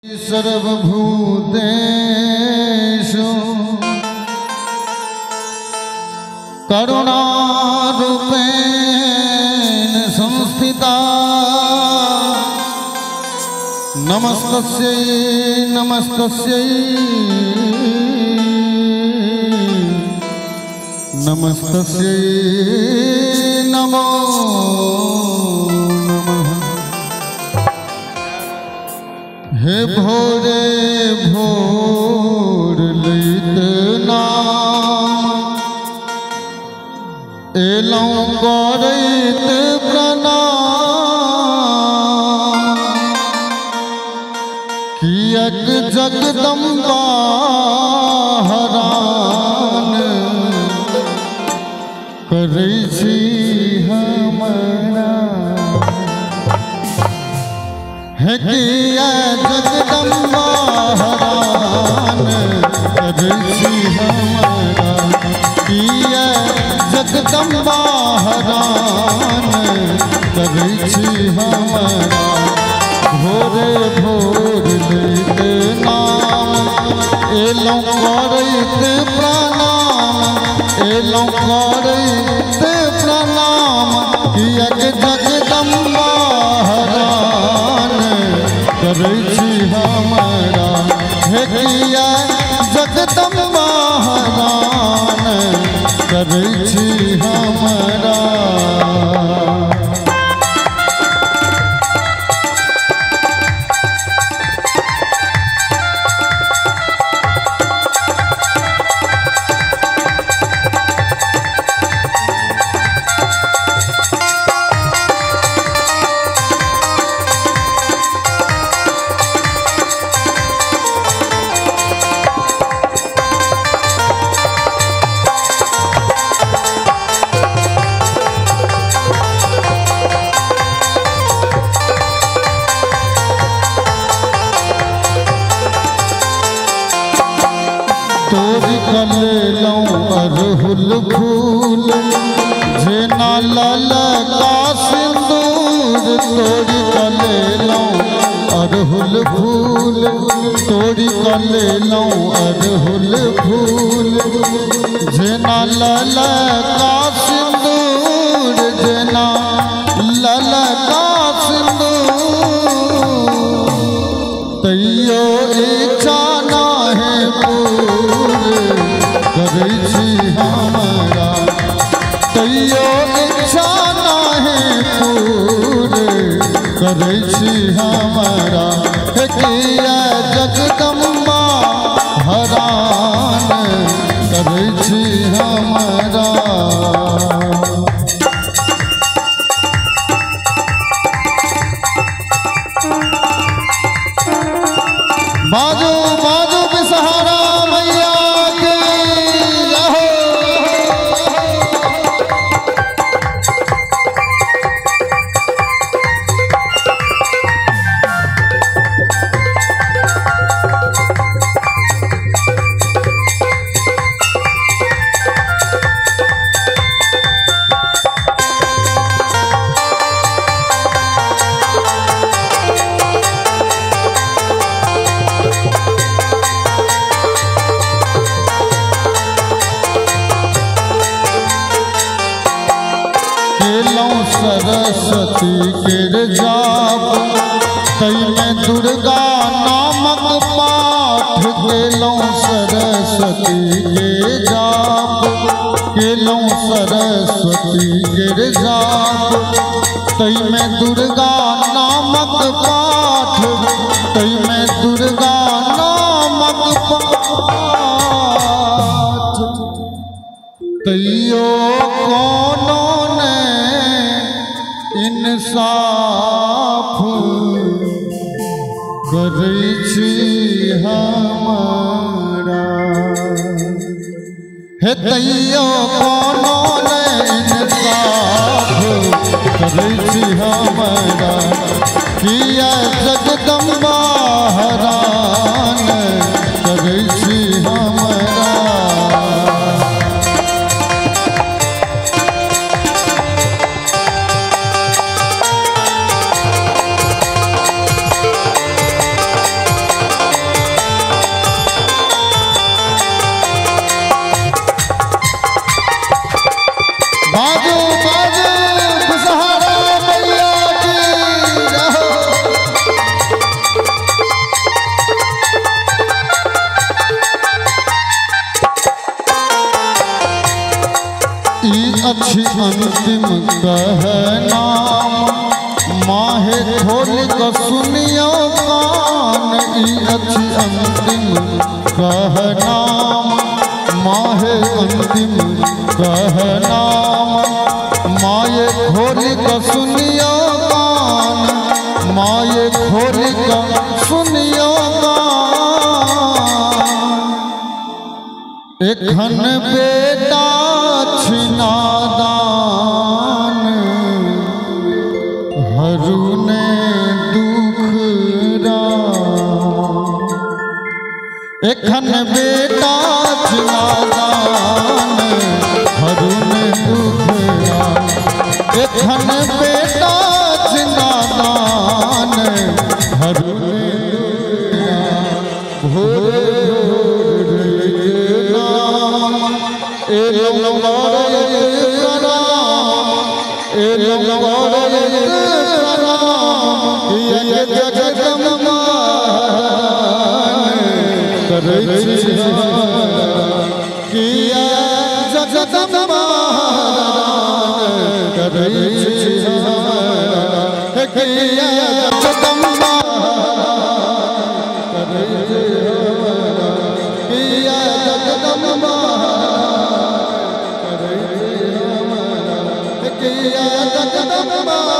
सर्वभूतेषु करुणारूपेण संस्थिता नमस्तस्यै नमस्तस्यै नमस्तस्यै नमो नमः। हे भोरे भोर लैत नाम एलौं करैत प्रणाम कियक जगदम्बा हरान करै छी हमरा। हे किया जगदम्बा हरान करै छी हमरा। किया जगदम्बा हरान करै छी हमरा। भोरे भोर लैत नाम एलौं करैत प्रणाम एलौं करैत प्रणाम कियक जगदम्बा हरान करै छी हमरा। हे किया जगदम्बा हरान करै छी हमरा। तोरी कलेलौं अरहुल फूल जेना ललका सिंदूर। तोरी कलेलौं अरहुल फूल तोरी कलेलौं अरहुल फूल जेना ललका सिंदूर जेना ललका सिंदूर। तैयो इच्छा नाहीं पूर करै छी हमरा। तैयो इच्छा नाहीं पूर करै छी हमरा। हे किया जगदम्बा हरान करै छी हमरा। बाजू बाजू बिसहारा मैया के रहो। केलौं सरस्वती केर जाप तैमे दुर्गा नामक पाठ। केलौं सरस्वती के जाप केलौं सरस्वती केर जाप तैमे दुर्गा नामक पाठ तैमे दुर्गा नामक पाठ। तैयो कोनो इंसाफ करै छी हमरा। हे तैयो कोनो इंसाफ करै छी हमरा। किया जगदम्बा हरान करै छी हमरा। कह नाम माहे खोल क सुनियो कान ई अछि अंतिम कह नाम माहे अंतिम कह नाम माये खोल क सुनियो कान माये खोल क सुनियो कान एखन बेटा छिनादान हरूले दुख एखन बेटा छिनादान हरूले दुख एखन बेटा छिनादान हरूले भोरे जगदम्बा